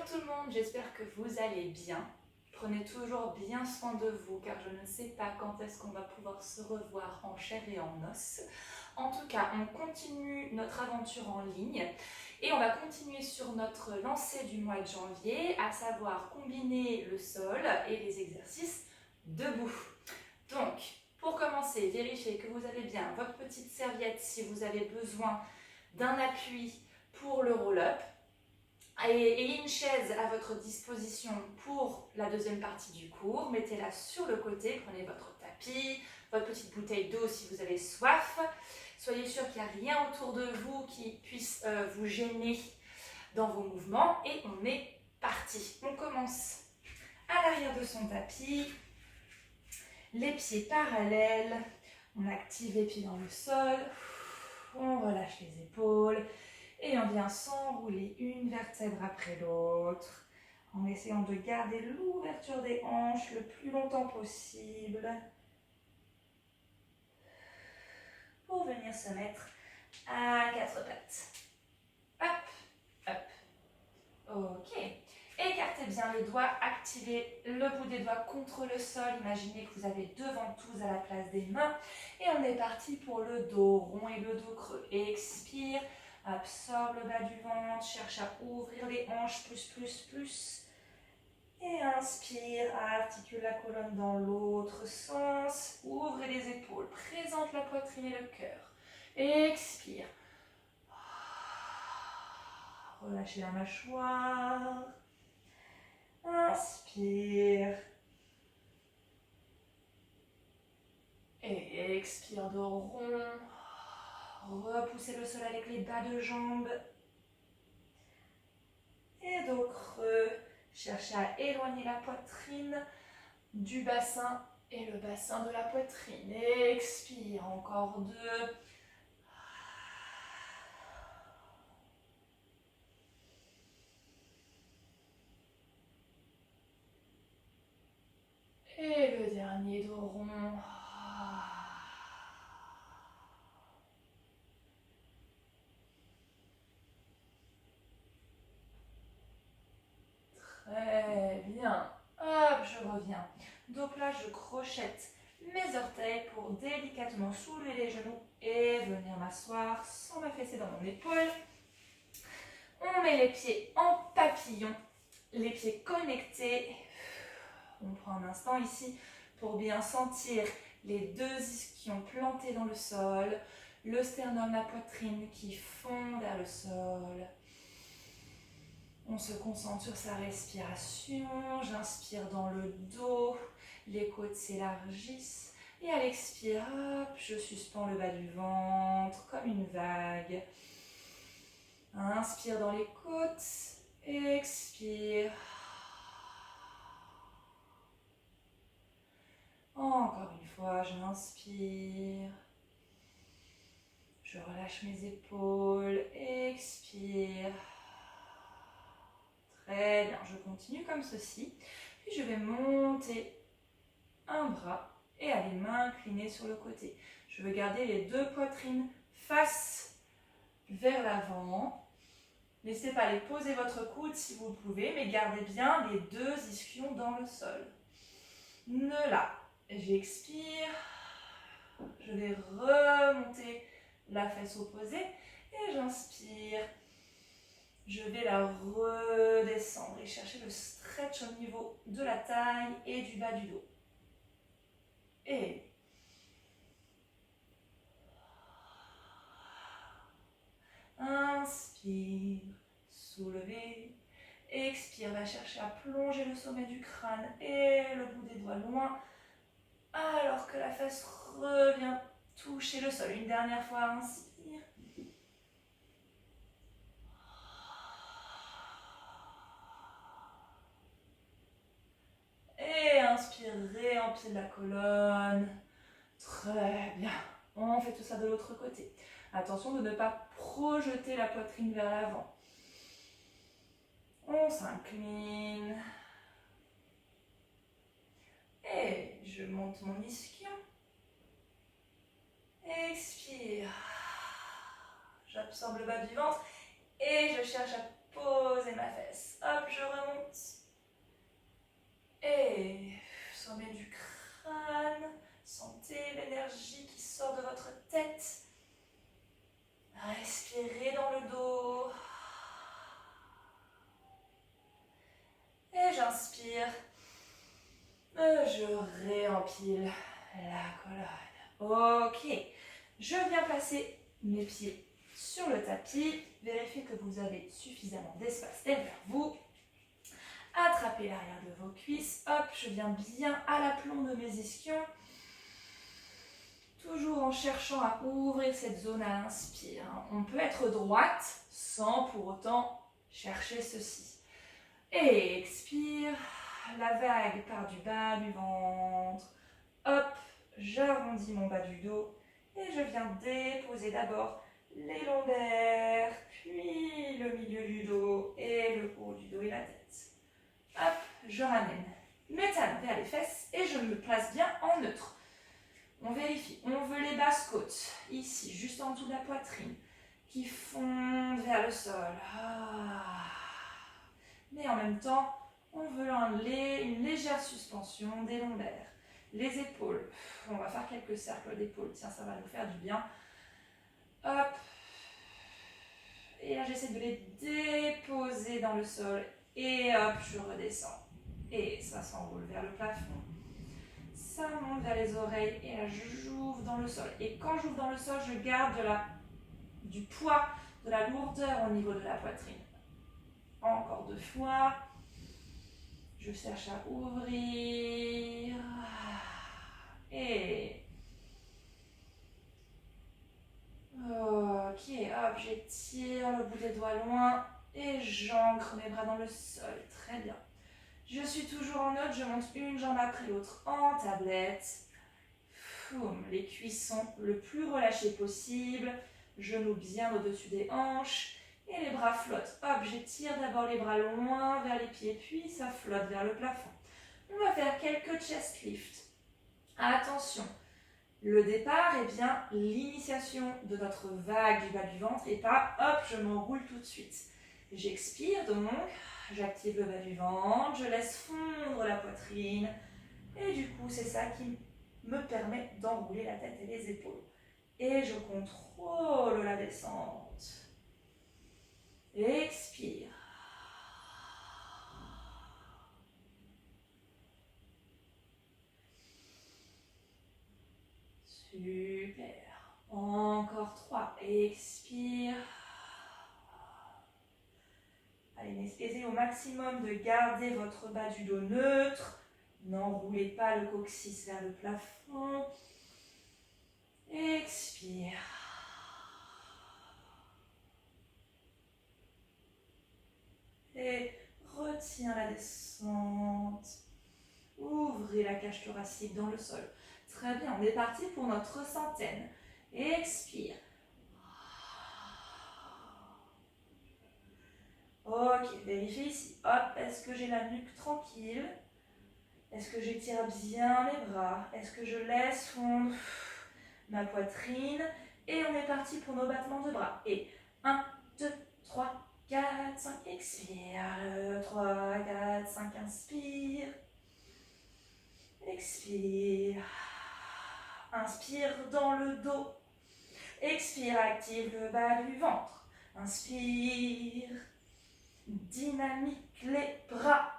tout le monde, j'espère que vous allez bien. Prenez toujours bien soin de vous car je ne sais pas quand est-ce qu'on va pouvoir se revoir en chair et en os. En tout cas, on continue notre aventure en ligne et on va continuer sur notre lancée du mois de janvier, à savoir combiner le sol et les exercices debout. Donc, pour commencer, vérifiez que vous avez bien votre petite serviette si vous avez besoin d'un appui pour le roll-up. Ayez une chaise à votre disposition pour la deuxième partie du cours. Mettez-la sur le côté, prenez votre tapis, votre petite bouteille d'eau si vous avez soif. Soyez sûr qu'il n'y a rien autour de vous qui puisse vous gêner dans vos mouvements. Et on est parti. On commence à l'arrière de son tapis, les pieds parallèles. On active les pieds dans le sol, on relâche les épaules. Et on vient s'enrouler une vertèbre après l'autre, en essayant de garder l'ouverture des hanches le plus longtemps possible, pour venir se mettre à quatre pattes. Hop, hop. Ok. Écartez bien les doigts, activez le bout des doigts contre le sol. Imaginez que vous avez deux ventouses à la place des mains. Et on est parti pour le dos rond et le dos creux. Expire. Absorbe le bas du ventre, cherche à ouvrir les hanches plus. Et inspire, articule la colonne dans l'autre sens. Ouvrez les épaules, présente la poitrine et le cœur. Expire. Relâchez la mâchoire. Inspire. Et expire dos rond. Repoussez le sol avec les bas de jambes. Et dos creux. Cherchez à éloigner la poitrine du bassin et le bassin de la poitrine. Expire, encore deux. Et le dernier dos rond. Très bien. Hop, je reviens. Donc là, je crochette mes orteils pour délicatement soulever les genoux et venir m'asseoir sans m'affaisser dans mon épaule. On met les pieds en papillon, les pieds connectés. On prend un instant ici pour bien sentir les deux ischions plantés dans le sol, le sternum, la poitrine qui fond vers le sol. On se concentre sur sa respiration, j'inspire dans le dos, les côtes s'élargissent et à l'expire, hop, je suspends le bas du ventre comme une vague. Inspire dans les côtes, expire. Encore une fois, j'inspire. Je relâche mes épaules, expire. Très bien, je continue comme ceci. Puis je vais monter un bras et aller main inclinée sur le côté. Je veux garder les deux poitrines face vers l'avant. N'hésitez pas à aller poser votre coude si vous pouvez, mais gardez bien les deux ischions dans le sol. Là, j'expire. Je vais remonter la fesse opposée et j'inspire. Je vais la redescendre et chercher le stretch au niveau de la taille et du bas du dos. Et inspire, soulevez. Expire, va chercher à plonger le sommet du crâne et le bout des doigts loin, alors que la fesse revient toucher le sol. Une dernière fois, inspire. Et inspire, réempile la colonne. Très bien. On fait tout ça de l'autre côté. Attention de ne pas projeter la poitrine vers l'avant. On s'incline. Et je monte mon ischion. Expire. J'absorbe le bas du ventre et je cherche à poser ma fesse. Hop, je remonte. j'inspire. Je réempile la colonne. Ok. Je viens placer mes pieds sur le tapis. Vérifiez que vous avez suffisamment d'espace derrière vous. Attrapez l'arrière de vos cuisses. Hop, je viens bien à l'aplomb de mes ischions. Toujours en cherchant à ouvrir cette zone à l'inspire. On peut être droite sans pour autant chercher ceci. Et expire. La vague part du bas du ventre. Hop, j'arrondis mon bas du dos. Et je viens déposer d'abord les lombaires, puis le milieu du dos et le haut du dos et la tête. Hop, je ramène mes talons vers les fesses et je me place bien en neutre. On vérifie, on veut les basses côtes, ici, juste en dessous de la poitrine, qui fondent vers le sol. Mais en même temps, on veut une légère suspension des lombaires. Les épaules, on va faire quelques cercles d'épaules, tiens, ça va nous faire du bien. Hop. Et là, j'essaie de les déposer dans le sol. Et hop, je redescends. Et ça s'enroule vers le plafond. Ça monte vers les oreilles. Et là, j'ouvre dans le sol. Et quand j'ouvre dans le sol, je garde du poids, de la lourdeur au niveau de la poitrine. Encore 2 fois. Je cherche à ouvrir. Et... ok, hop, j'étire le bout des doigts loin et j'ancre mes bras dans le sol. Très bien. Je suis toujours en neutre, je monte une jambe après l'autre en tablette. Foum, les cuisses sont le plus relâchées possible. Genoux bien au-dessus des hanches. Et les bras flottent. Hop, j'étire d'abord les bras loin vers les pieds, puis ça flotte vers le plafond. On va faire quelques chest lifts. Attention, le départ est bien l'initiation de notre vague du bas du ventre et pas hop, je m'enroule tout de suite. J'expire donc, j'active le bas du ventre, je laisse fondre la poitrine et du coup c'est ça qui me permet d'enrouler la tête et les épaules. Et je contrôle la descente. Expire. Super. Encore 3. Expire. Allez, essayez au maximum de garder votre bas du dos neutre. N'enroulez pas le coccyx vers le plafond. Expire. Et retiens la descente. Ouvrez la cage thoracique dans le sol. Très bien, on est parti pour notre centaine. Expire. Ok, vérifiez ici. Hop, est-ce que j'ai la nuque tranquille? Est-ce que j'étire bien les bras? Est-ce que je laisse fondre ma poitrine? Et on est parti pour nos battements de bras. Et 1, 2, 3, 4, 5, expire. 3, 4, 5, inspire. Expire. Inspire dans le dos. Expire, active le bas du ventre. Inspire. Dynamique les bras.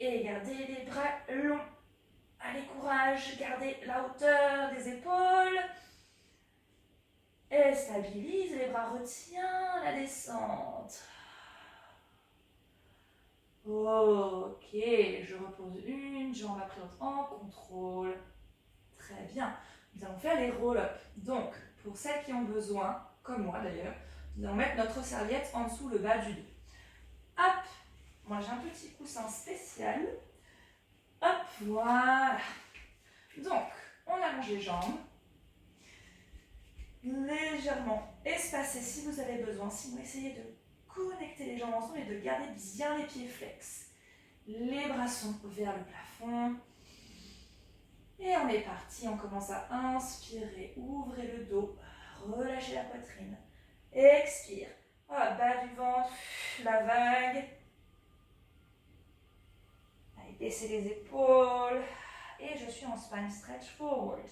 Et gardez les bras longs. Allez, courage, gardez la hauteur des épaules. Et stabilise les bras, retiens la descente. Ok, je repose une jambe après l'autre en contrôle. Très bien. Nous allons faire les roll-up. Donc, pour celles qui ont besoin, comme moi d'ailleurs, nous allons mettre notre serviette en dessous le bas du dos. Hop, moi j'ai un petit coussin spécial. Hop, voilà. Donc, on allonge les jambes. Légèrement espacées si vous avez besoin. Sinon, essayez de connecter les jambes ensemble et de garder bien les pieds flex. Les bras sont vers le plafond. Et on est parti, on commence à inspirer, ouvrez le dos, relâchez la poitrine. Expire, bas du ventre, la vague. Allez, baissez les épaules. Et je suis en spine stretch forward.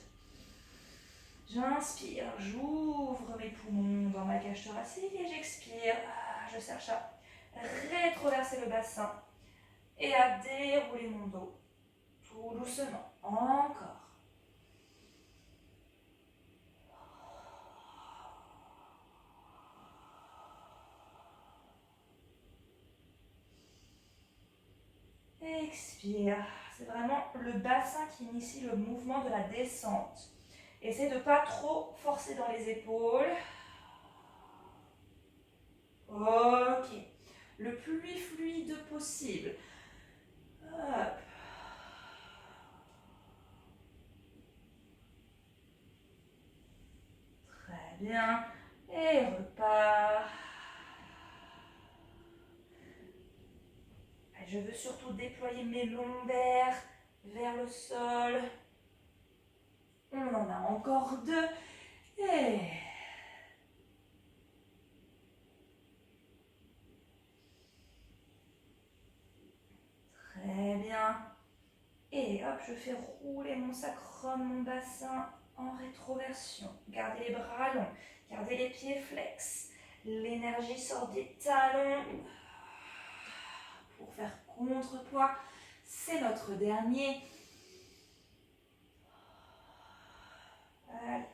J'inspire, j'ouvre mes poumons dans ma cage thoracique et j'expire. Je cherche à rétroverser le bassin. et à dérouler mon dos, tout doucement. Encore. Expire. C'est vraiment le bassin qui initie le mouvement de la descente. Essaie de ne pas trop forcer dans les épaules. Ok. Le plus fluide possible. Hop. Très bien. Et repart. Je veux surtout déployer mes lombaires vers le sol. On en a encore 2. Et... Très bien. Et hop, je fais rouler mon sacrum, mon bassin en rétroversion. Gardez les bras longs, gardez les pieds flex. L'énergie sort des talons pour faire contrepoids. C'est notre dernier. Allez,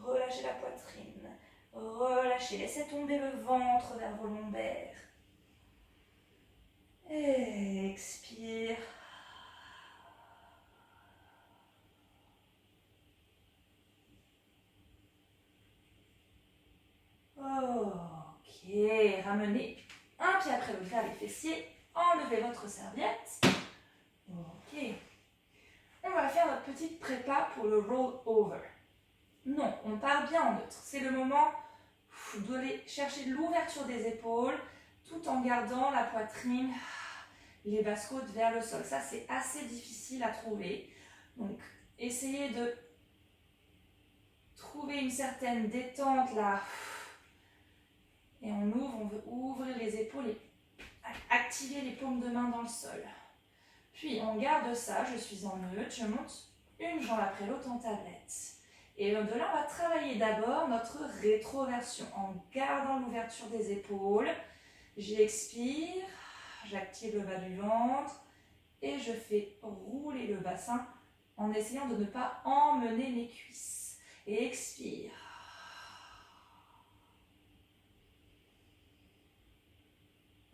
relâchez la poitrine. Relâchez, laissez tomber le ventre vers vos lombaires. Et expire. Ok, ramenez un pied après l'autre vers les fessiers. Enlevez votre serviette. Ok. On va faire notre petite prépa pour le roll over. Non, on part bien en neutre. C'est le moment d'aller chercher l'ouverture des épaules tout en gardant la poitrine, les basses-côtes vers le sol. Ça, c'est assez difficile à trouver. Donc, essayez de trouver une certaine détente là. Et on ouvre, on veut ouvrir les épaules et activer les paumes de main dans le sol. Puis on garde ça, je suis en neutre, je monte une jambe après l'autre en tablette. Et de là, on va travailler d'abord notre rétroversion en gardant l'ouverture des épaules. J'expire, j'active le bas du ventre et je fais rouler le bassin en essayant de ne pas emmener mes cuisses. Et expire.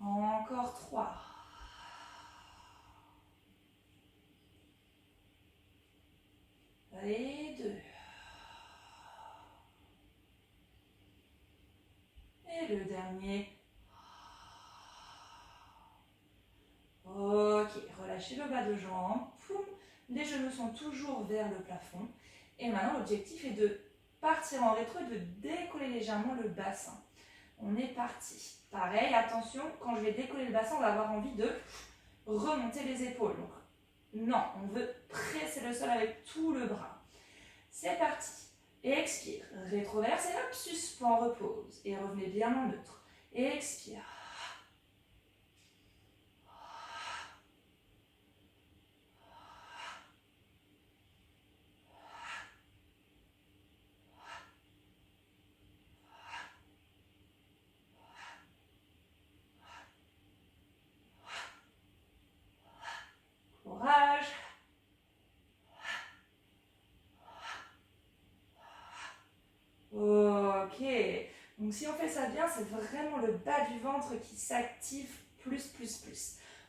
Encore 3. Et 2. Et le dernier. Ok, relâchez le bas de jambe. Poum. Les genoux sont toujours vers le plafond. Et maintenant, l'objectif est de partir en rétro et de décoller légèrement le bassin. On est parti. Pareil, attention, quand je vais décoller le bassin, on va avoir envie de remonter les épaules. Donc, non, on veut presser le sol avec tout le bras. C'est parti. Et expire. Rétroverse et hop, suspend, repose. Et revenez bien en neutre. Et expire. Courage. Ok. Donc si on fait ça bien, c'est vraiment le bas du ventre qui s'active plus.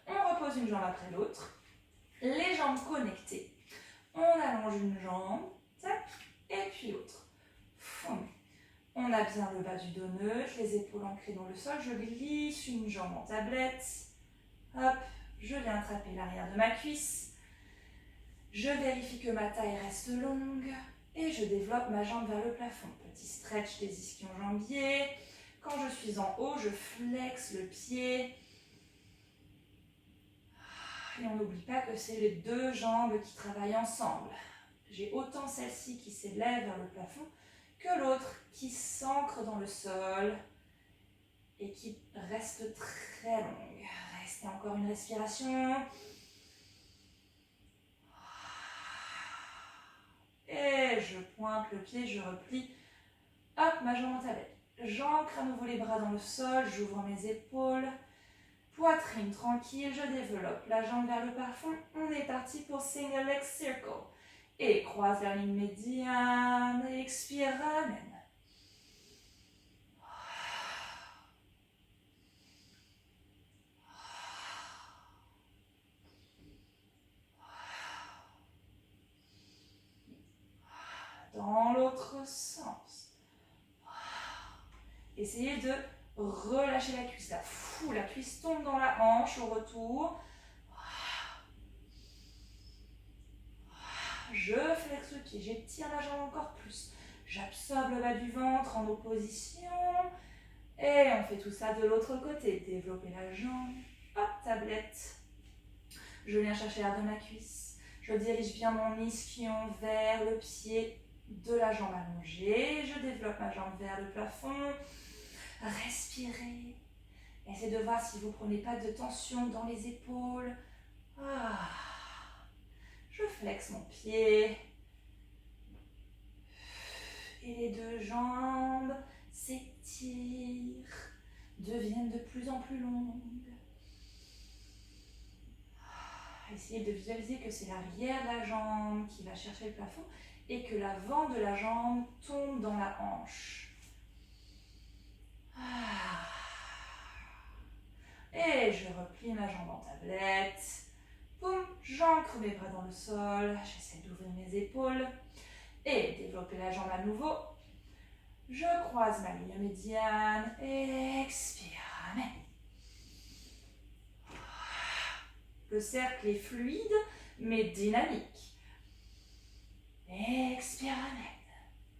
On repose une jambe après l'autre. Les jambes connectées. On allonge une jambe. Tac. Et puis l'autre. On a bien le bas du dos neutre, les épaules ancrées dans le sol. Je glisse une jambe en tablette. Hop. Je viens attraper l'arrière de ma cuisse. Je vérifie que ma taille reste longue. Et je développe ma jambe vers le plafond. Petit stretch des ischio-jambiers. Quand je suis en haut, je flexe le pied. Et on n'oublie pas que c'est les deux jambes qui travaillent ensemble. J'ai autant celle-ci qui s'élève vers le plafond que l'autre qui s'ancre dans le sol et qui reste très longue. Restez encore une respiration. Et je pointe le pied, je replie. Hop, ma jambe en tablette. J'ancre à nouveau les bras dans le sol, j'ouvre mes épaules. Poitrine poitrine tranquille, je développe la jambe vers le plafond. On est parti pour single leg circle. Et croise la ligne médiane, expire, ramène. Dans l'autre sens. Essayez de relâcher la cuisse. La cuisse tombe dans la hanche au retour. Je flexe le pied, j'étire la jambe encore plus. J'absorbe le bas du ventre en opposition. Et on fait tout ça de l'autre côté. Développer la jambe. Hop, tablette. Je viens chercher l'air de ma cuisse. Je dirige bien mon ischion vers le pied de la jambe allongée. Je développe ma jambe vers le plafond. Respirez. Essayez de voir si vous ne prenez pas de tension dans les épaules. Je flexe mon pied. Et les deux jambes s'étirent, deviennent de plus en plus longues. Essayez de visualiser que c'est l'arrière de la jambe qui va chercher le plafond et que l'avant de la jambe tombe dans la hanche. Et je replie ma jambe en tablette. Boum, j'ancre mes bras dans le sol. J'essaie d'ouvrir mes épaules et développer la jambe à nouveau. Je croise ma ligne médiane. Expire, ramène. Le cercle est fluide mais dynamique. Expire, ramène.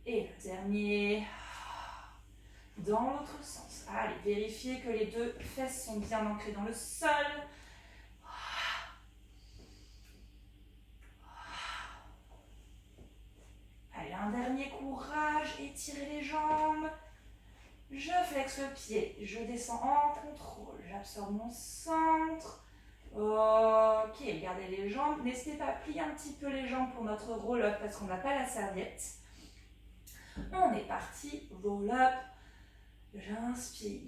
Et le dernier, dans l'autre sens. Allez, vérifiez que les deux fesses sont bien ancrées dans le sol. Allez, un dernier courage, étirez les jambes. Je flexe le pied, je descends en contrôle, j'absorbe mon centre. Ok, gardez les jambes. N'hésitez pas à plier un petit peu les jambes pour notre roll-up parce qu'on n'a pas la serviette. On est parti, roll-up. J'inspire.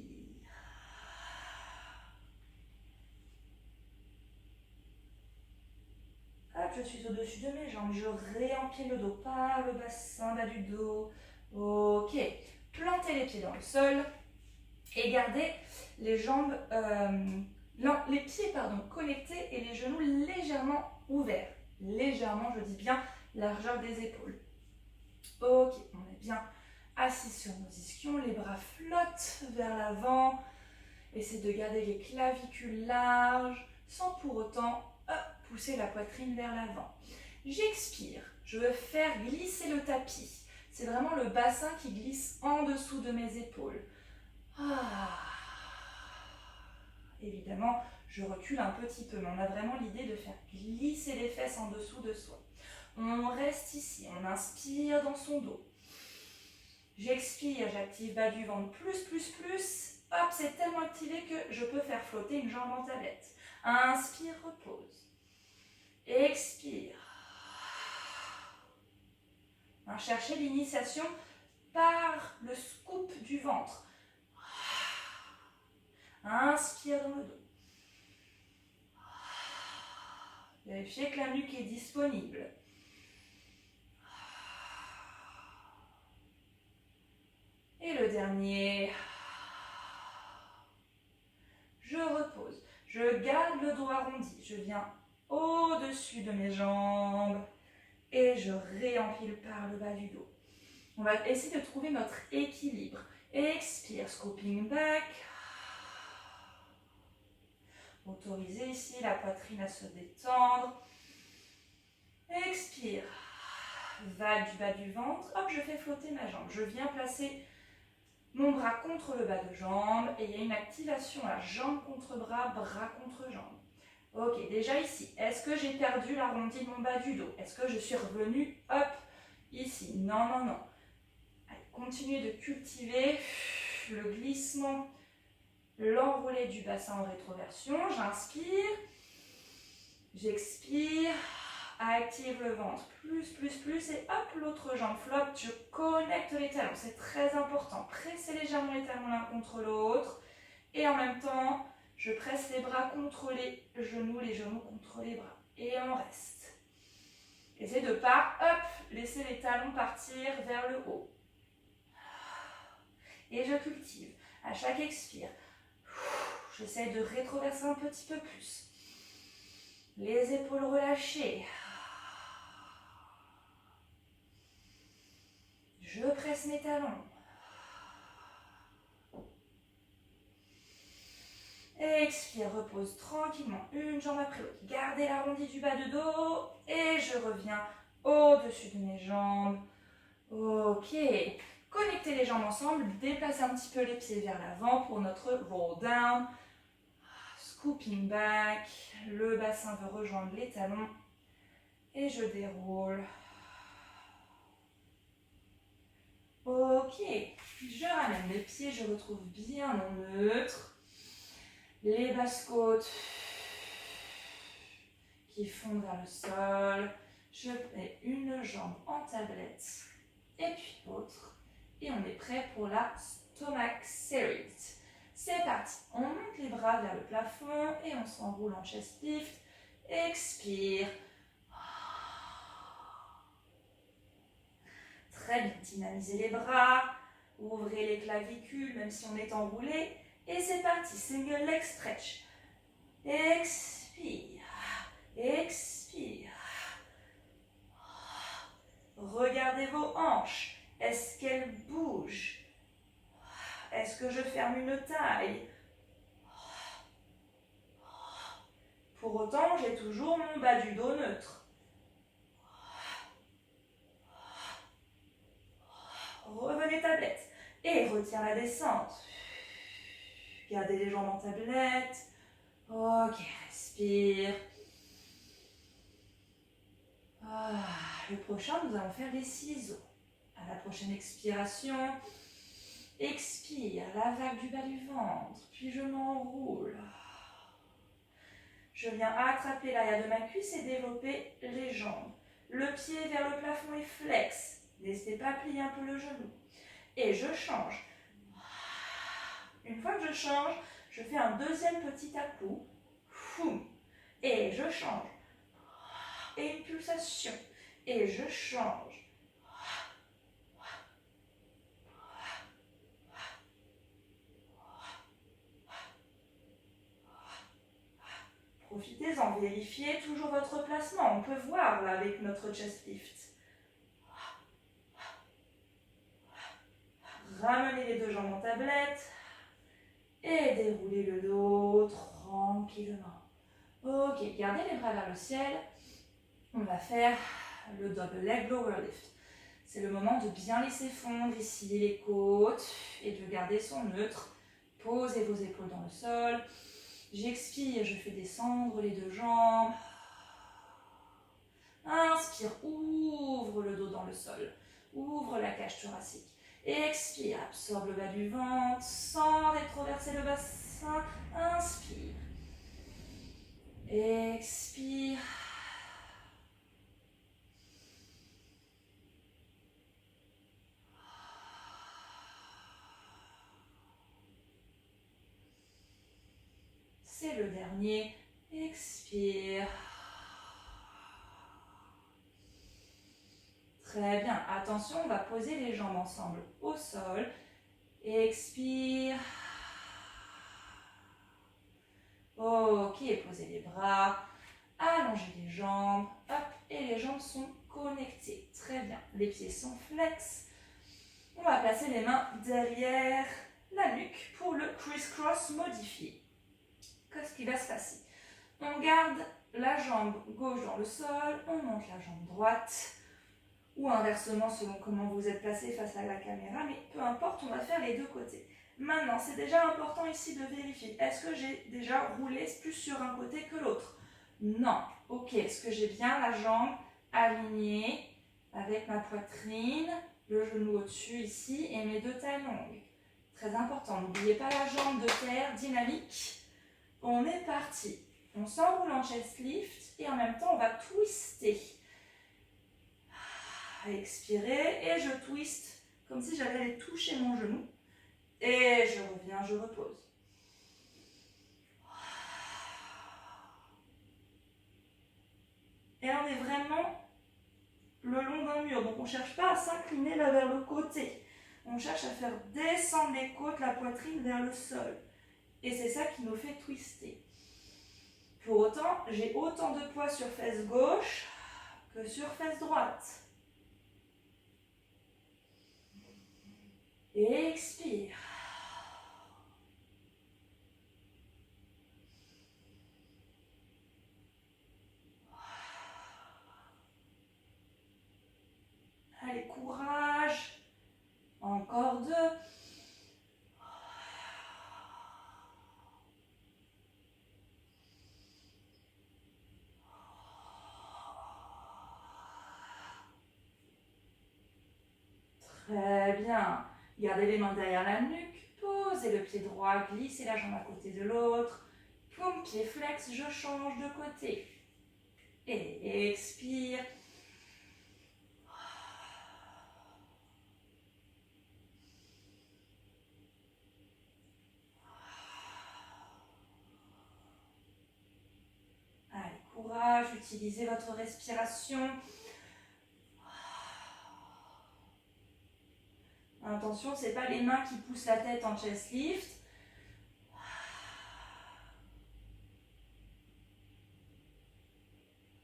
Hop, je suis au-dessus de mes jambes. Je réempile le dos par le bassin bas du dos. Ok. Plantez les pieds dans le sol et gardez les jambes, les pieds connectés et les genoux légèrement ouverts. Légèrement, je dis bien, largeur des épaules. Ok, on est bien assis sur nos ischions, les bras flottent vers l'avant. Essayez de garder les clavicules larges sans pour autant pousser la poitrine vers l'avant. J'expire, je veux faire glisser le tapis. C'est vraiment le bassin qui glisse en dessous de mes épaules. Évidemment, je recule un petit peu, mais on a vraiment l'idée de faire glisser les fesses en dessous de soi. On reste ici, on inspire dans son dos. J'expire, j'active bas du ventre, plus. Hop, c'est tellement activé que je peux faire flotter une jambe en tablette. Inspire, repose. Expire. Cherchez l'initiation par le scoop du ventre. Inspire dans le dos. Vérifiez que la nuque est disponible. Et le dernier. Je repose. Je garde le dos arrondi. Je viens au-dessus de mes jambes. Et je réempile par le bas du dos. On va essayer de trouver notre équilibre. Expire, scooping back. Autorisez ici la poitrine à se détendre. Expire. Vague du bas du ventre. Hop, je fais flotter ma jambe. Je viens placer mon bras contre le bas de jambe. Et il y a une activation à jambe contre bras, bras contre jambe. Ok, déjà ici, est-ce que j'ai perdu l'arrondi de mon bas du dos? Est-ce que je suis revenue, hop, ici? Non. Allez, continuez de cultiver le glissement, l'enroulé du bassin en rétroversion. J'inspire, j'expire, active le ventre, plus, et hop, l'autre jambe flotte, je connecte les talons, c'est très important. Pressez légèrement les talons l'un contre l'autre, et en même temps, Je presse les bras contre les genoux contre les bras. Et on reste. Essayez de ne pas, laisser les talons partir vers le haut. Et je cultive. À chaque expire, j'essaie de rétroverser un petit peu plus. Les épaules relâchées. Je presse mes talons. Expire, repose tranquillement une jambe après l'autre. Gardez l'arrondi du bas de dos et je reviens au-dessus de mes jambes. Ok. Connectez les jambes ensemble, déplacez un petit peu les pieds vers l'avant pour notre roll down. Scooping back, le bassin veut rejoindre les talons et je déroule. Ok, je ramène les pieds, je retrouve bien mon neutre. Les basses côtes qui fondent vers le sol. Je mets une jambe en tablette et puis l'autre. Et on est prêt pour la stomach series. C'est parti. On monte les bras vers le plafond et on s'enroule en chest lift. Expire. Très bien. Dynamisez les bras. Ouvrez les clavicules même si on est enroulé. Et c'est parti. Single leg stretch. Expire. Expire. Regardez vos hanches. Est-ce qu'elles bougent? Est-ce que je ferme une taille? Pour autant, j'ai toujours mon bas du dos neutre. Revenez tablette. Et retiens la descente. Gardez les jambes en tablette. Ok, respire. Le prochain, nous allons faire les ciseaux. À la prochaine expiration, expire, la vague du bas du ventre, puis je m'enroule. Je viens attraper l'arrière de ma cuisse et développer les jambes. Le pied vers le plafond et flex. N'hésitez pas à plier un peu le genou. Et je change. Une fois que je change, je fais un deuxième petit à-coup. Et je change. Et une pulsation. Et je change. Profitez-en, vérifiez toujours votre placement. On peut voir là avec notre chest lift. Ramenez les deux jambes en tablette et déroulez le dos tranquillement. Ok, gardez les bras vers le ciel. On va faire le double leg lower lift. C'est le moment de bien laisser fondre ici les côtes et de garder son neutre. Posez vos épaules dans le sol. J'expire, je fais descendre les deux jambes. Inspire, ouvre le dos dans le sol. Ouvre la cage thoracique. Expire, absorbe le bas du ventre sans rétroverser le bassin. Inspire. Expire. C'est le dernier. Expire. Très bien. Attention, on va poser les jambes ensemble au sol. Expire. Ok, posez les bras. Allongez les jambes. Hop, et les jambes sont connectées. Très bien. Les pieds sont flex. On va placer les mains derrière la nuque pour le criss-cross modifié. Qu'est-ce qui va se passer? On garde la jambe gauche dans le sol, on monte la jambe droite, ou inversement selon comment vous êtes placé face à la caméra, mais peu importe, on va faire les deux côtés. Maintenant, c'est déjà important ici de vérifier, est-ce que j'ai déjà roulé plus sur un côté que l'autre? Non. Ok, est-ce que j'ai bien la jambe alignée avec ma poitrine, le genou au-dessus ici et mes deux tailles longues? Très important, n'oubliez pas la jambe de terre dynamique. On est parti. On s'enroule en chest lift et en même temps on va twister. Expirez et je twist comme si j'allais toucher mon genou. Et je reviens, je repose. Regardez vraiment le long d'un mur. Donc on ne cherche pas à s'incliner là vers le côté. On cherche à faire descendre les côtes, la poitrine vers le sol. Et c'est ça qui nous fait twister. Pour autant, j'ai autant de poids sur fesse gauche que sur fesse droite. Et expire. Allez, courage. Encore 2. Très bien. Gardez les mains derrière la nuque. Posez le pied droit, glissez la jambe à côté de l'autre. Paume, pied flex, je change de côté. Et expire. Allez, courage, utilisez votre respiration. Attention, ce n'est pas les mains qui poussent la tête en chest lift.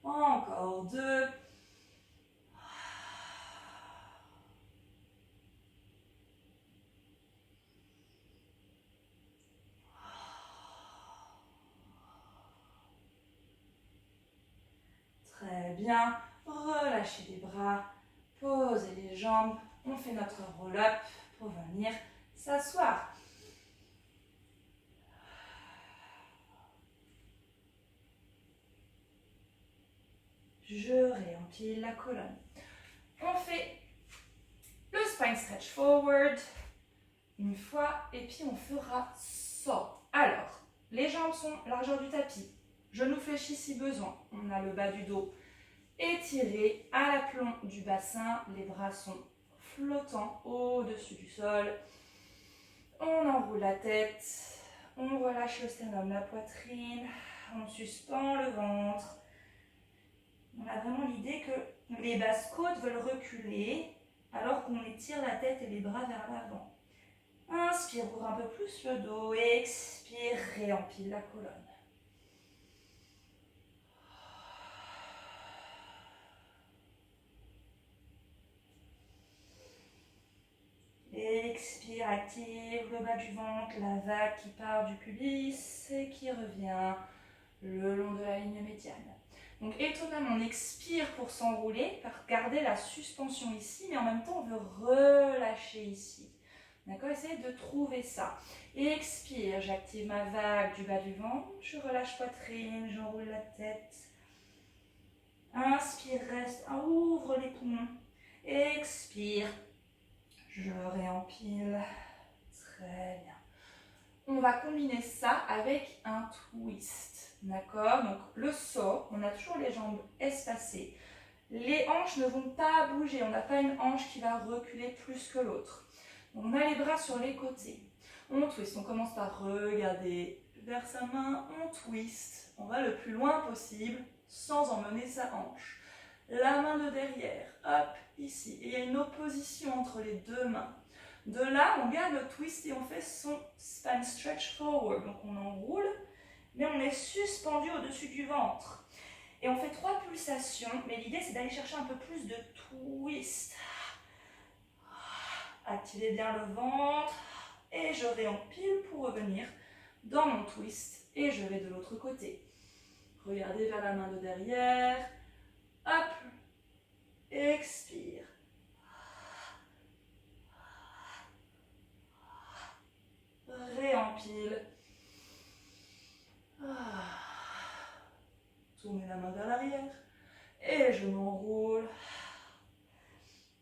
Encore 2. Très bien. Relâchez les bras. Posez les jambes. On fait notre roll-up pour venir s'asseoir. Je réempile la colonne. On fait le spine stretch forward une fois et puis on fera ça. Alors, les jambes sont largeur du tapis. Genoux fléchis si besoin. On a le bas du dos étiré à l'aplomb du bassin. Les bras sont flottants au-dessus du sol. On enroule la tête. On relâche le sternum, la poitrine. On suspend le ventre. On a vraiment l'idée que les basses côtes veulent reculer alors qu'on étire la tête et les bras vers l'avant. Inspire, ouvre un peu plus le dos. Expire, réempile la colonne. Expire, active le bas du ventre, la vague qui part du pubis et qui revient le long de la ligne médiane. Donc étonnamment, on expire pour s'enrouler, pour garder la suspension ici, mais en même temps on veut relâcher ici. D'accord, essayez de trouver ça. Expire, j'active ma vague du bas du ventre, je relâche poitrine, j'enroule la tête. Inspire, reste, ouvre les poumons. Expire, je réempile. Très bien. On va combiner ça avec un twist. D'accord? Donc le saut, on a toujours les jambes espacées. Les hanches ne vont pas bouger. On n'a pas une hanche qui va reculer plus que l'autre. On a les bras sur les côtés. On twist. On commence par regarder vers sa main. On twist. On va le plus loin possible sans emmener sa hanche. La main de derrière. Hop, ici. Et il y a une opposition entre les deux mains. De là, on garde le twist et on fait son spine stretch forward. Donc on enroule, mais on est suspendu au-dessus du ventre. Et on fait 3 pulsations, mais l'idée c'est d'aller chercher un peu plus de twist. Activez bien le ventre et je réempile pour revenir dans mon twist. Et je vais de l'autre côté. Regardez vers la main de derrière. Hop, expire. Réempile. Tournez la main vers l'arrière. Et je m'enroule.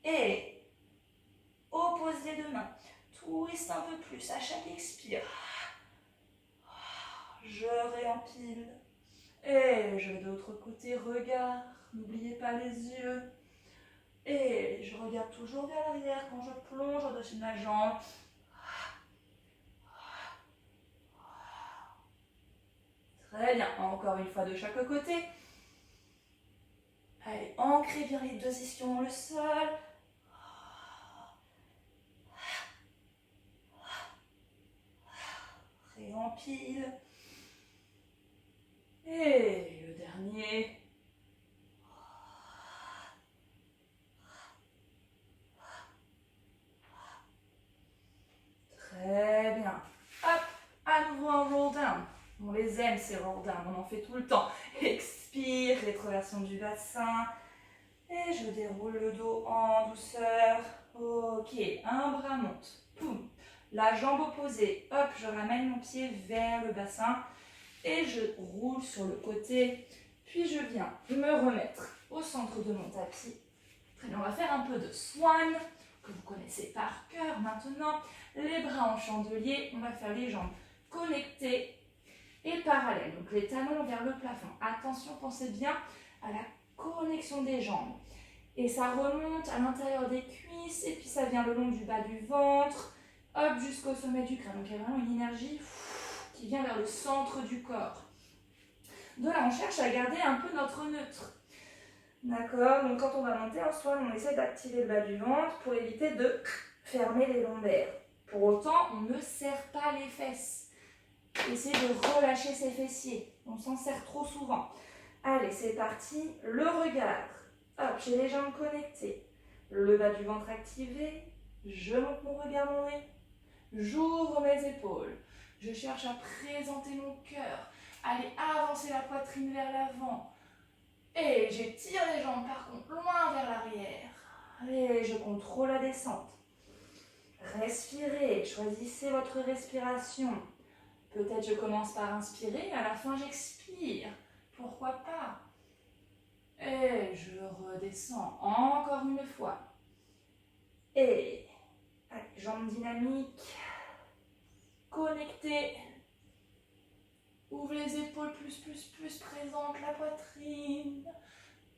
Et oppose les deux mains. Twist un peu plus à chaque expire. Je réempile. Et je vais de l'autre côté. Regard. N'oubliez pas les yeux. Et je regarde toujours vers l'arrière quand je plonge au-dessus de ma jambe. Très bien, encore une fois de chaque côté. Allez, ancrez bien les deux ischions dans le sol. Réempile. Et le dernier. Très bien. Hop, à nouveau un roll down. On les aime ces roll down, on en fait tout le temps. Expire, rétroversion du bassin. Et je déroule le dos en douceur. Ok, un bras monte. Poum. La jambe opposée. Hop, je ramène mon pied vers le bassin. Et je roule sur le côté. Puis je viens me remettre au centre de mon tapis. Très bien, on va faire un peu de swan, que vous connaissez par cœur maintenant. Les bras en chandelier, on va faire les jambes connectées et parallèles. Donc les talons vers le plafond. Attention, pensez bien à la connexion des jambes. Et ça remonte à l'intérieur des cuisses et puis ça vient le long du bas du ventre, hop, jusqu'au sommet du crâne. Donc il y a vraiment une énergie qui vient vers le centre du corps. De là, on cherche à garder un peu notre neutre. D'accord, donc quand on va monter en swan, on essaie d'activer le bas du ventre pour éviter de fermer les lombaires. Pour autant, on ne serre pas les fesses. Essayez de relâcher ses fessiers. On s'en serre trop souvent. Allez, c'est parti. Le regard. Hop, j'ai les jambes connectées. Le bas du ventre activé. Je monte mon regard, mon nez. J'ouvre mes épaules. Je cherche à présenter mon cœur. Allez, avancer la poitrine vers l'avant. Et j'étire les jambes par contre loin vers l'arrière. Et je contrôle la descente. Respirez, choisissez votre respiration. Peut-être je commence par inspirer, à la fin j'expire. Pourquoi pas? Et je redescends encore une fois. Et allez, jambes dynamiques. Connectez. Ouvre les épaules plus présente, la poitrine.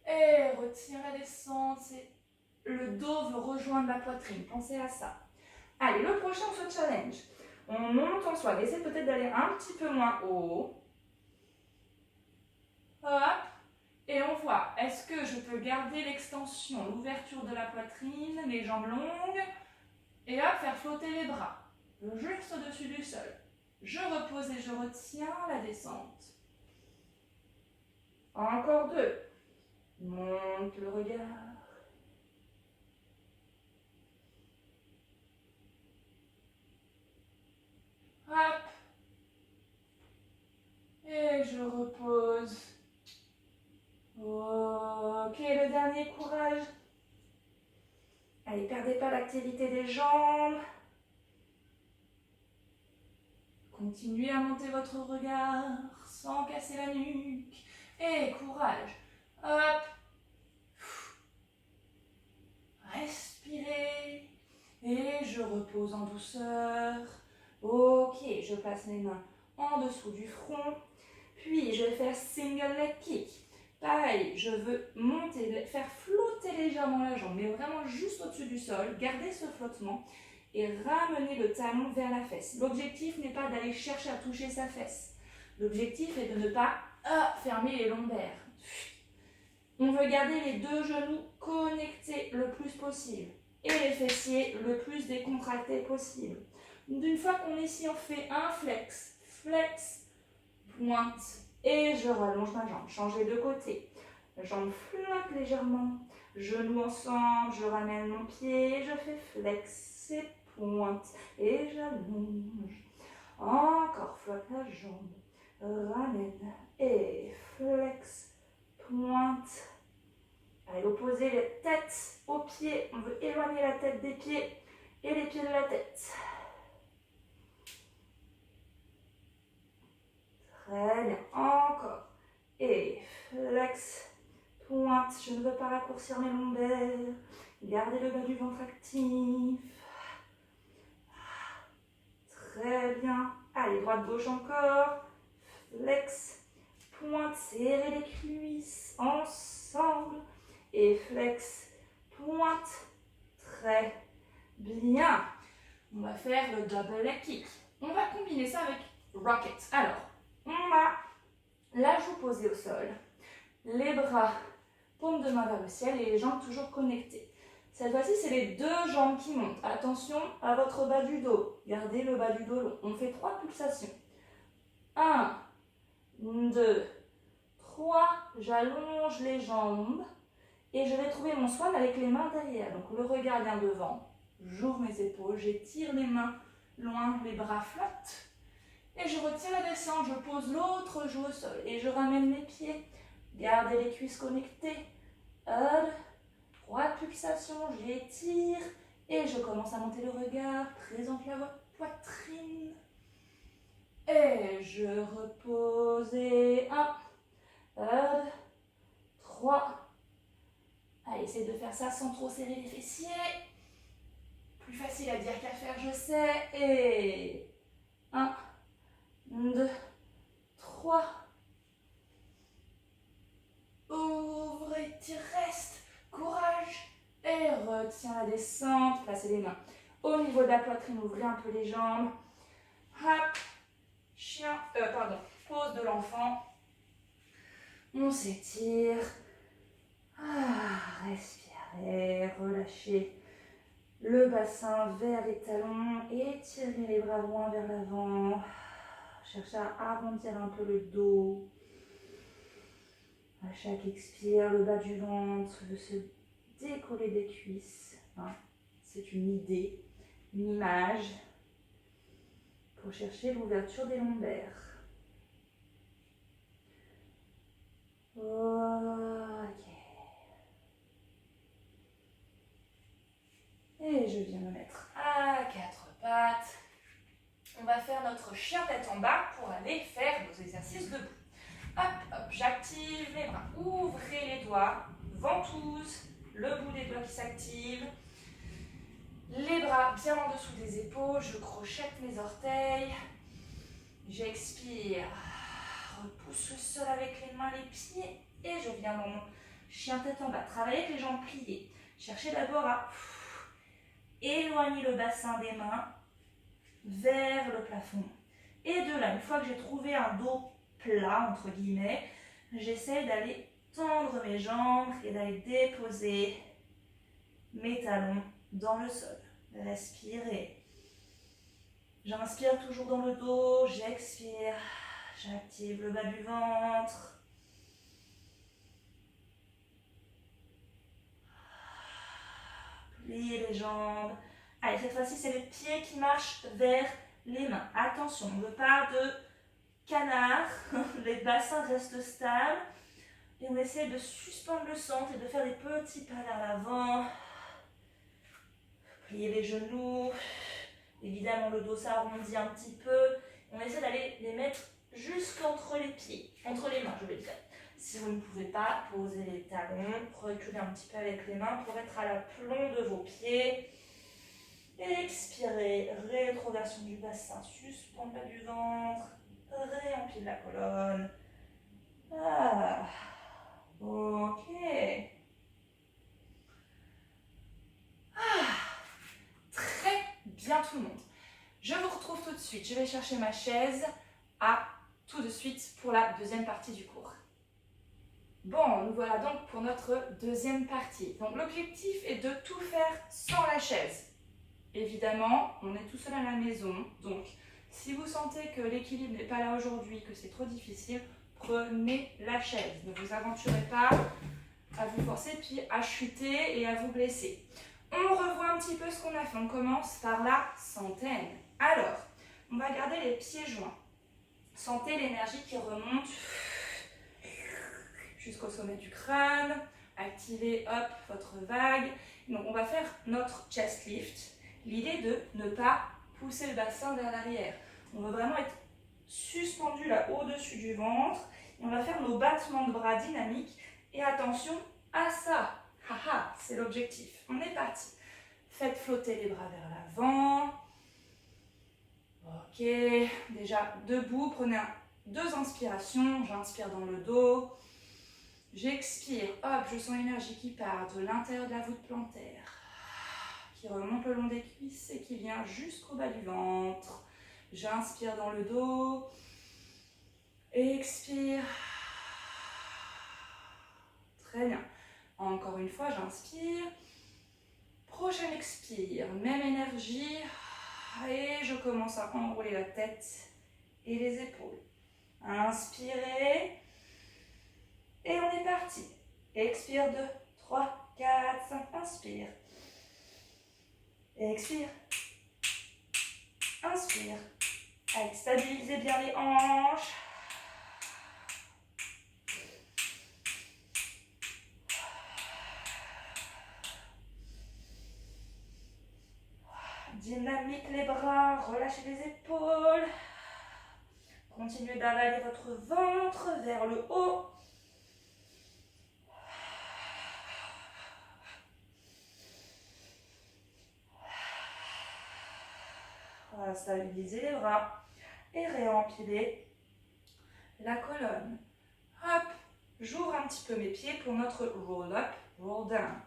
Et retire la descente. Le dos veut rejoindre la poitrine. Pensez à ça. Allez, le prochain, on se challenge. On monte en soi. Essayez peut-être d'aller un petit peu moins haut. Hop. Et on voit, est-ce que je peux garder l'extension, l'ouverture de la poitrine, les jambes longues. Et hop, faire flotter les bras. Juste au-dessus du sol. Je repose et je retiens la descente. Encore deux. Monte le regard. Hop. Et je repose. Ok, le dernier, courage. Allez, perdez pas l'activité des jambes. Continuez à monter votre regard sans casser la nuque. Et courage. Hop. Respirez. Et je repose en douceur. Ok, je place mes mains en dessous du front. Puis, je vais faire single leg kick. Pareil, je veux monter, faire flotter légèrement la jambe, mais vraiment juste au-dessus du sol. Gardez ce flottement et ramener le talon vers la fesse. L'objectif n'est pas d'aller chercher à toucher sa fesse. L'objectif est de ne pas fermer les lombaires. On veut garder les deux genoux connectés le plus possible et les fessiers le plus décontractés possible. Une fois qu'on est ici, on fait un flex, flex, pointe et je rallonge ma jambe. Changez de côté. La jambe flotte légèrement, genoux ensemble, je ramène mon pied, je fais flex et pointe et j'allonge. Encore flotte la jambe, ramène et flex, pointe. Allez, opposez les têtes aux pieds. On veut éloigner la tête des pieds et les pieds de la tête. Très bien. Encore. Et flex, pointe. Je ne veux pas raccourcir mes lombaires. Gardez le bas du ventre actif. Très bien. Allez, droite, gauche encore. Flex, pointe. Serrez les cuisses ensemble. Et flex, pointe. Très bien. On va faire le double leg kick. On va combiner ça avec rocket. Alors, on a la joue posée au sol, les bras paume de main vers le ciel et les jambes toujours connectées. Cette fois-ci, c'est les deux jambes qui montent. Attention à votre bas du dos. Gardez le bas du dos long. On fait 3 pulsations. 1, 2, 3. J'allonge les jambes. Et je vais trouver mon swan avec les mains derrière. Donc le regard vient devant. J'ouvre mes épaules, j'étire les mains loin, les bras flottent. Et je retire la descente, je pose l'autre joue au sol. Et je ramène les pieds. Gardez les cuisses connectées. 3 pulsations, j'étire. Et je commence à monter le regard. Présentez à votre poitrine. Et je repose. Et 1, 2, 3. Allez, essayez de faire ça sans trop serrer les fessiers. Plus facile à dire qu'à faire, je sais. Et 1, 2, 3. Ouvre, étire, reste. Courage. Et retiens la descente. Placez les mains au niveau de la poitrine. Ouvrez un peu les jambes. Hop. Pose de l'enfant. On s'étire. Respirez, relâchez le bassin vers les talons, étirez les bras loin vers l'avant, cherchez à arrondir un peu le dos. À chaque expire, le bas du ventre veut se décoller des cuisses. C'est une idée, une image pour chercher l'ouverture des lombaires. Ok. Et je viens me mettre à 4 pattes. On va faire notre chien tête en bas pour aller faire nos exercices debout. Hop, hop, j'active les bras. Ouvrez les doigts, ventouse, le bout des doigts qui s'active. Les bras bien en dessous des épaules, je crochette mes orteils. J'expire, repousse le sol avec les mains, les pieds. Et je viens dans mon chien tête en bas. Travaillez avec les jambes pliées. Cherchez d'abord à éloigner le bassin des mains vers le plafond. Et de là, une fois que j'ai trouvé un dos plat, entre guillemets, j'essaie d'aller tendre mes jambes et d'aller déposer mes talons dans le sol. Respirez. J'inspire toujours dans le dos, j'expire. J'active le bas du ventre. Pliez les jambes. Allez, cette fois-ci, c'est les pieds qui marchent vers les mains. Attention, on ne veut pas de canard. Les bassins restent stables. Et on essaie de suspendre le centre et de faire des petits pas vers l'avant. Pliez les genoux. Évidemment, le dos s'arrondit un petit peu. On essaie d'aller les mettre jusqu'entre les pieds. Entre les mains, je vais dire. Si vous ne pouvez pas, posez les talons, reculez un petit peu avec les mains pour être à l'aplomb de vos pieds. Expirez, rétroversion du bassin, suspend le bas du ventre, réempile la colonne. Ok. Très bien tout le monde. Je vous retrouve tout de suite. Je vais chercher ma chaise. À tout de suite pour la deuxième partie du cours. Bon, nous voilà donc pour notre deuxième partie. Donc l'objectif est de tout faire sans la chaise. Évidemment, on est tout seul à la maison, donc si vous sentez que l'équilibre n'est pas là aujourd'hui, que c'est trop difficile, prenez la chaise. Ne vous aventurez pas à vous forcer puis à chuter et à vous blesser. On revoit un petit peu ce qu'on a fait. On commence par la centaine. Alors, on va garder les pieds joints. Sentez l'énergie qui remonte jusqu'au sommet du crâne. Activez, hop, votre vague. Donc, on va faire notre chest lift. L'idée de ne pas pousser le bassin vers l'arrière. On veut vraiment être suspendu là au-dessus du ventre. Et on va faire nos battements de bras dynamiques. Et attention à ça. Haha, c'est l'objectif. On est parti. Faites flotter les bras vers l'avant. Ok, déjà debout, prenez 2 inspirations. J'inspire dans le dos. J'expire, hop, je sens l'énergie qui part de l'intérieur de la voûte plantaire, qui remonte le long des cuisses et qui vient jusqu'au bas du ventre. J'inspire dans le dos. Expire. Très bien. une fois, j'inspire. Prochaine expire, même énergie. Et je commence à enrouler la tête et les épaules. Inspirez. Et on est parti. Expire 2, 3, 4, 5. Inspire. Expire. Inspire. Allez, stabilisez bien les hanches. Dynamique les bras, relâchez les épaules. Continuez d'avaler votre ventre vers le haut. Voilà, stabilisez les bras et réempilez la colonne. Hop, j'ouvre un petit peu mes pieds pour notre roll up, roll down.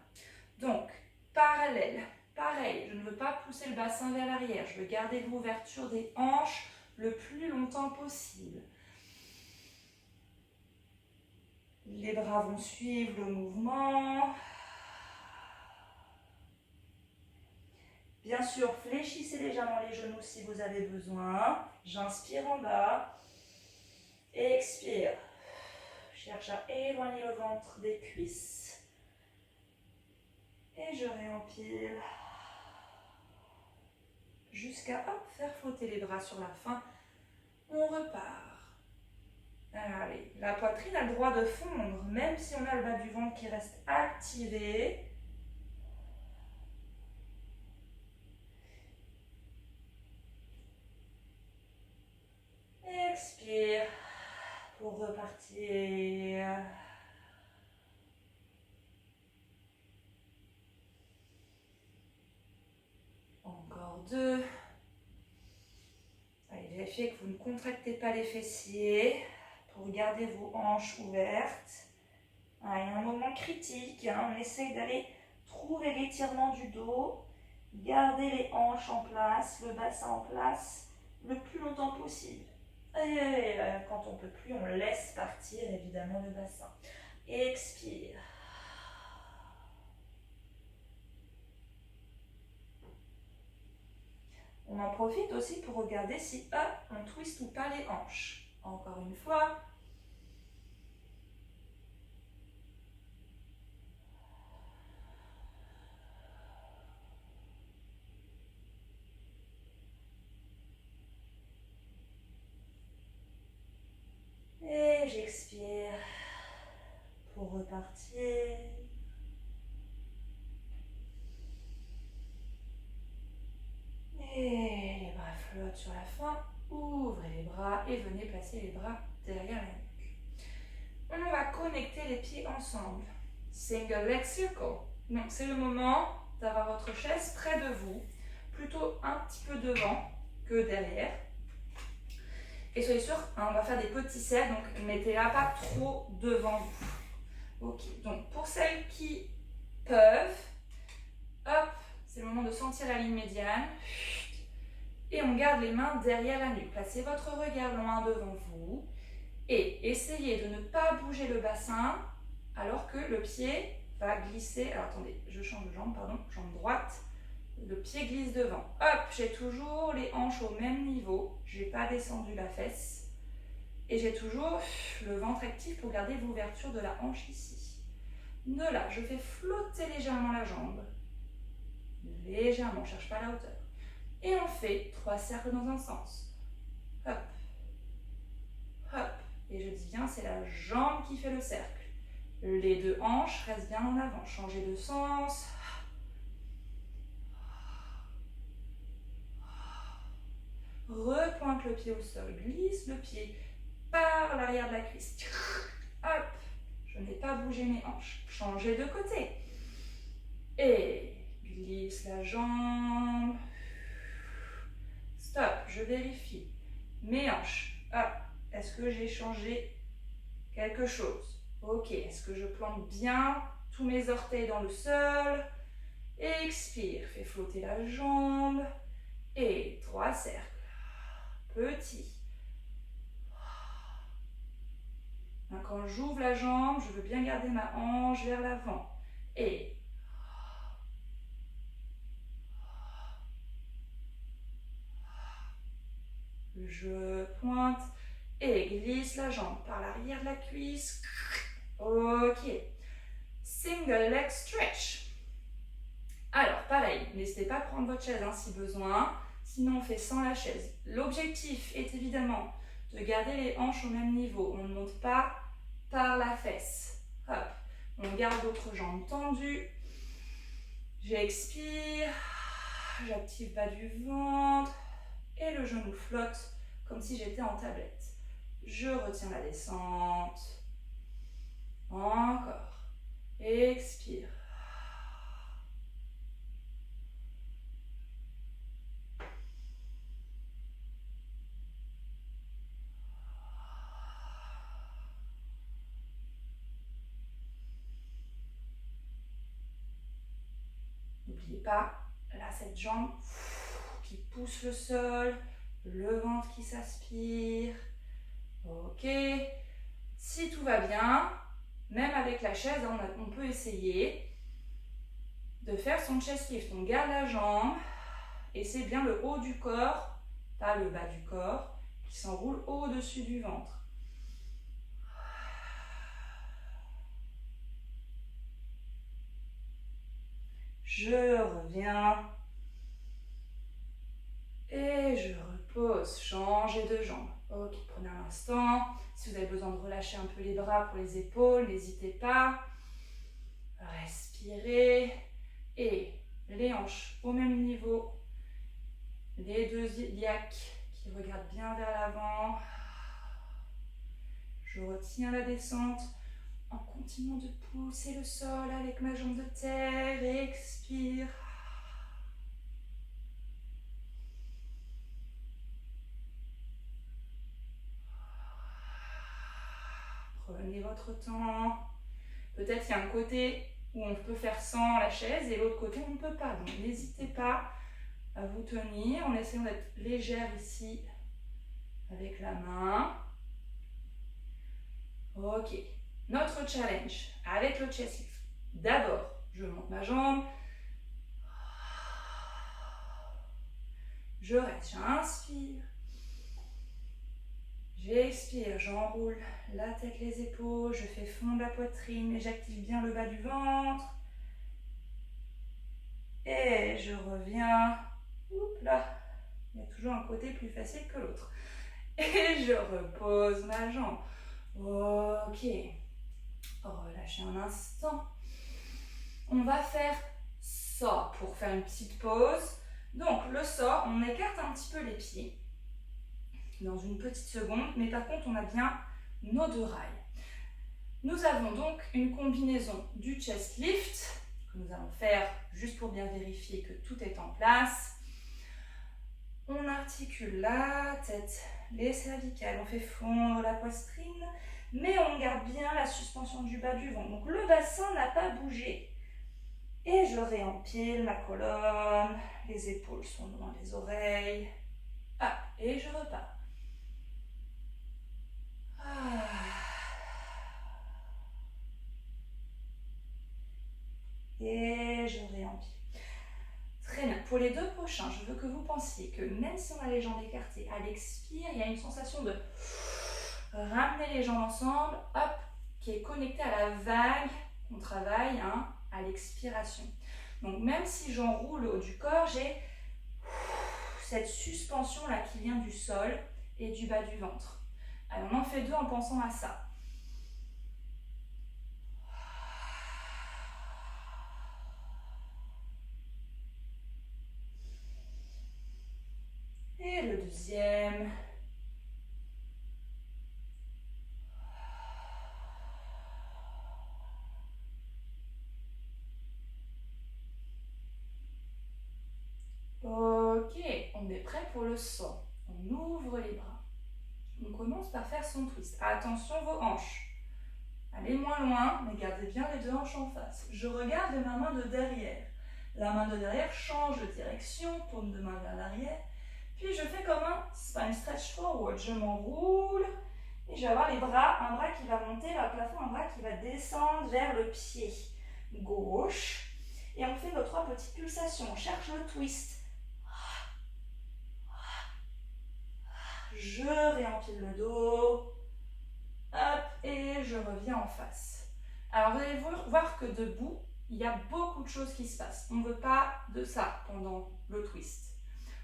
Donc, parallèle. Pareil, je ne veux pas pousser le bassin vers l'arrière. Je veux garder l'ouverture des hanches le plus longtemps possible. Les bras vont suivre le mouvement. Bien sûr, fléchissez légèrement les genoux si vous avez besoin. J'inspire en bas. Expire. Cherche à éloigner le ventre des cuisses. Et je réempile. Jusqu'à faire flotter les bras sur la fin. On repart. Allez, la poitrine a le droit de fondre, même si on a le bas du ventre qui reste activé. Expire pour repartir. Encore 2. Allez, vérifiez que vous ne contractez pas les fessiers pour garder vos hanches ouvertes. Il y a un moment critique, on essaye d'aller trouver l'étirement du dos, garder les hanches en place, le bassin en place le plus longtemps possible. Et quand on ne peut plus, on laisse partir évidemment le bassin. Expire. On en profite aussi pour regarder si on twiste ou pas les hanches. Encore une fois. Et j'expire pour repartir. Et les bras flottent sur la fin. Ouvrez les bras et venez placer les bras derrière la nuque. On va connecter les pieds ensemble. Single leg circle. Donc c'est le moment d'avoir votre chaise près de vous, plutôt un petit peu devant que derrière. Et soyez sûr, on va faire des petits cercles, donc mettez-la pas trop devant vous. Ok, donc pour celles qui peuvent, hop, c'est le moment de sentir la ligne médiane. Et on garde les mains derrière la nuque. Placez votre regard loin devant vous. Et essayez de ne pas bouger le bassin alors que le pied va glisser. Alors attendez, je change de jambe, pardon, jambe droite. Le pied glisse devant. Hop, j'ai toujours les hanches au même niveau. Je n'ai pas descendu la fesse. Et j'ai toujours le ventre actif pour garder l'ouverture de la hanche ici. De là, je fais flotter légèrement la jambe. Légèrement, on ne cherche pas la hauteur. Et on fait 3 cercles dans un sens. Hop, hop. Et je dis bien, c'est la jambe qui fait le cercle. Les 2 hanches restent bien en avant. Changez de sens. Repointe le pied au sol. Glisse le pied par l'arrière de la cuisse. Hop. Je n'ai pas bougé mes hanches. Changez de côté. Et glisse la jambe. Stop, je vérifie. Mes hanches. Ah, est-ce que j'ai changé quelque chose? Ok, est-ce que je plante bien tous mes orteils dans le sol? Expire, fais flotter la jambe. Et 3 cercles. Petit. Quand j'ouvre la jambe, je veux bien garder ma hanche vers l'avant. Et je pointe et glisse la jambe par l'arrière de la cuisse. Ok. Single leg stretch. Alors, pareil, n'hésitez pas à prendre votre chaise si besoin. Sinon, on fait sans la chaise. L'objectif est évidemment de garder les hanches au même niveau. On ne monte pas par la fesse. Hop. On garde l'autre jambe tendue. J'expire. J'active bas du ventre. Et le genou flotte comme si j'étais en tablette. Je retiens la descente. Encore. Expire. N'oubliez pas, là, cette jambe qui pousse le sol, le ventre qui s'aspire. Ok. Si tout va bien, même avec la chaise, on peut essayer de faire son chest lift. On garde la jambe et c'est bien le haut du corps, pas le bas du corps, qui s'enroule au-dessus du ventre. Je reviens et je repose. Changez de jambe. Ok, prenez un instant. Si vous avez besoin de relâcher un peu les bras pour les épaules, n'hésitez pas. Respirez et les hanches au même niveau. Les deux iliaques qui regardent bien vers l'avant. Je retiens la descente en continuant de pousser le sol avec ma jambe de terre. Expire. Prenez votre temps. Peut-être qu'il y a un côté où on peut faire sans la chaise et l'autre côté on ne peut pas. Donc n'hésitez pas à vous tenir en essayant d'être légère ici avec la main. Ok. Notre challenge avec le chest lift. D'abord, je monte ma jambe. Je reste, j'inspire. J'expire, j'enroule la tête, les épaules, je fais fondre la poitrine et j'active bien le bas du ventre. Et je reviens. Oups là, il y a toujours un côté plus facile que l'autre. Et je repose ma jambe. Ok. Relâchez un instant. On va faire ça pour faire une petite pause. Donc le saut, on écarte un petit peu les pieds dans une petite seconde, mais par contre on a bien nos deux rails. Nous avons donc une combinaison du chest lift que nous allons faire juste pour bien vérifier que tout est en place. On articule la tête, les cervicales, on fait fondre la poitrine, mais on garde bien la suspension du bas du ventre. Donc le bassin n'a pas bougé. Et je réempile ma colonne, les épaules sont loin des oreilles. Ah, et je repars. Ah. Et je réempile. Très bien. Pour les deux prochains, je veux que vous pensiez que même si on a les jambes écartées, à l'expire, il y a une sensation de ramener les jambes ensemble, hop, qui est connectée à la vague qu'on travaille à l'expiration. Donc même si j'enroule le haut du corps, j'ai cette suspension là qui vient du sol et du bas du ventre. Alors on en fait deux en pensant à ça. Et le deuxième. Ok, on est prêt pour le saut. On ouvre les bras. On commence par faire son twist. Attention vos hanches. Allez moins loin, mais gardez bien les deux hanches en face. Je regarde ma main de derrière. La main de derrière change de direction, tourne de main vers l'arrière. Puis je fais comme un spine stretch forward. Je m'enroule et je vais avoir les bras, un bras qui va monter vers le plafond, un bras qui va descendre vers le pied. gauche. Et on fait nos 3 petites pulsations. On cherche le twist. Je réempile le dos. Hop, et je reviens en face. Alors, vous allez voir que debout, il y a beaucoup de choses qui se passent. On ne veut pas de ça pendant le twist.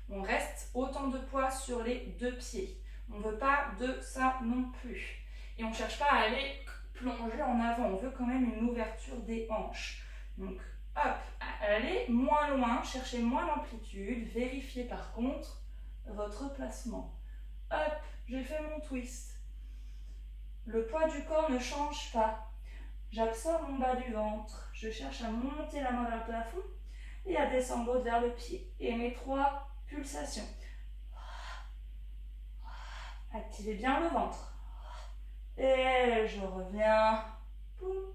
On reste autant de poids sur les 2 pieds. On ne veut pas de ça non plus. Et on ne cherche pas à aller plonger en avant. On veut quand même une ouverture des hanches. Donc, hop, allez moins loin, cherchez moins l'amplitude. Vérifiez par contre votre placement. Hop, j'ai fait mon twist. Le poids du corps ne change pas. J'absorbe mon bas du ventre. Je cherche à monter la main vers le plafond et à descendre l'autre vers le pied. Et mes 3 pulsations. Activez bien le ventre. Et je reviens. Boum.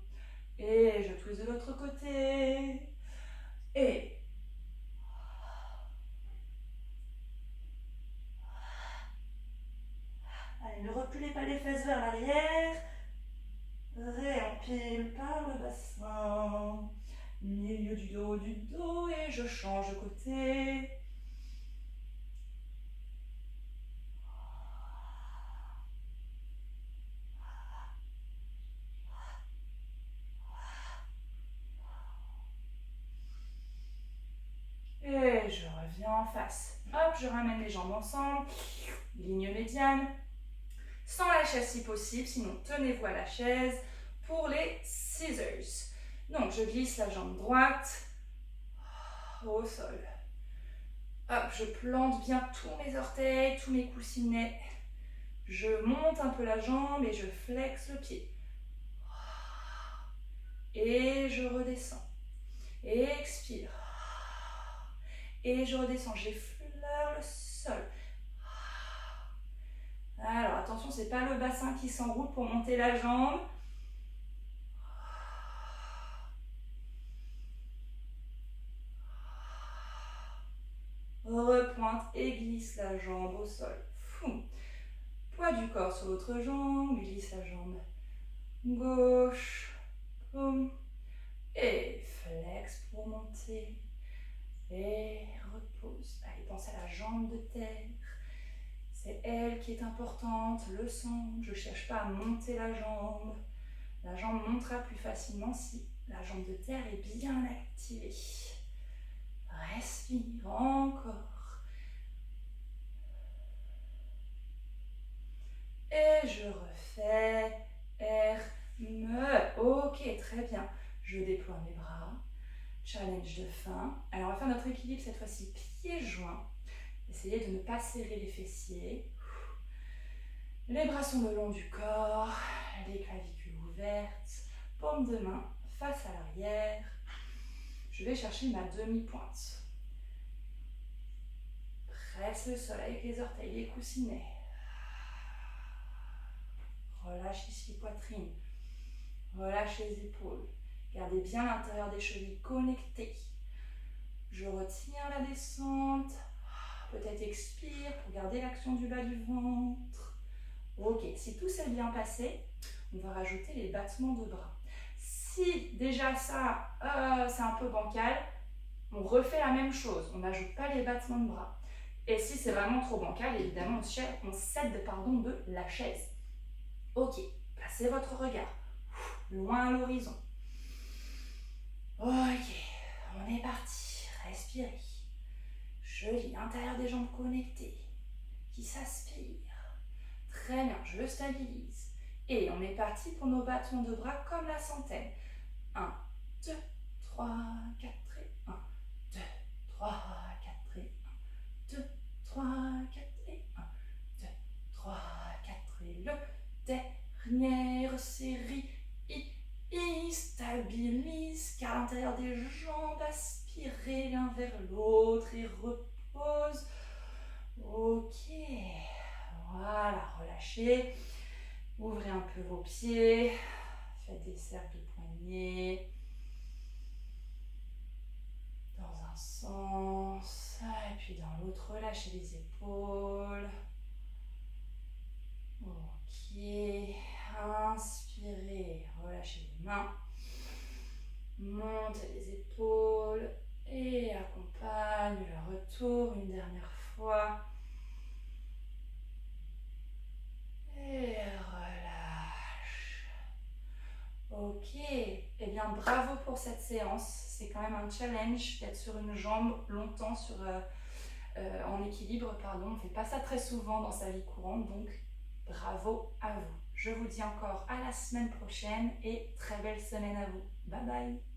Et je twist de l'autre côté. Et allez, ne reculez pas les fesses vers l'arrière. Réempile par le bassin. Milieu du dos et je change de côté. Et je reviens en face. Hop, je ramène les jambes ensemble. Ligne médiane. Sans la chaise si possible, sinon tenez-vous à la chaise pour les scissors. Donc, je glisse la jambe droite au sol. Hop, je plante bien tous mes orteils, tous mes coussinets. Je monte un peu la jambe et je flexe le pied. Et je redescends. Et expire. Et je redescends, j'effleure le sol. Alors attention, ce n'est pas le bassin qui s'enroule pour monter la jambe. Repointe et glisse la jambe au sol. Foum. Poids du corps sur l'autre jambe, glisse la jambe gauche. Foum. Et flex pour monter. Et repose. Allez, pensez à la jambe de terre. C'est elle qui est importante, le centre. Je ne cherche pas à monter la jambe. La jambe montera plus facilement si la jambe de terre est bien activée. Respire encore. Et je refais. Ok, très bien. Je déploie mes bras. Challenge de fin. Alors, on va faire notre équilibre cette fois-ci pieds joints. Essayez de ne pas serrer les fessiers. Les bras sont le long du corps, les clavicules ouvertes, paume de main face à l'arrière. Je vais chercher ma demi-pointe. Presse le sol avec les orteils, les coussinets. Relâche ici poitrine. Relâche les épaules. Gardez bien l'intérieur des chevilles connectées. Je retiens la descente. Peut-être expire pour garder l'action du bas du ventre. Ok, si tout s'est bien passé, on va rajouter les battements de bras. Si déjà ça, c'est un peu bancal, on refait la même chose. On n'ajoute pas les battements de bras. Et si c'est vraiment trop bancal, évidemment, on cède de la chaise. Ok, placez votre regard loin à l'horizon. Ok, on est parti. Respirez. Joli, intérieur des jambes connectées, qui s'aspire. Très bien, je stabilise. Et on est parti pour nos battements de bras comme la centaine. 1, 2, 3, 4 et 1. 2, 3, 4 et 1. 2, 3, 4 et 1. 2, 3, 4 et le dernière série. Stabilise, car à l'intérieur des jambes, aspirez l'un vers l'autre et repose. Ok, voilà, relâchez. Ouvrez un peu vos pieds. Faites des cercles de poignets. Dans un sens, et puis dans l'autre, relâchez les épaules. Ok, inspirez, relâchez les mains. Montez bravo pour cette séance. C'est quand même un challenge d'être sur une jambe longtemps en équilibre. Pardon. On ne fait pas ça très souvent dans sa vie courante, donc bravo à vous. Je vous dis encore à la semaine prochaine et très belle semaine à vous. Bye bye.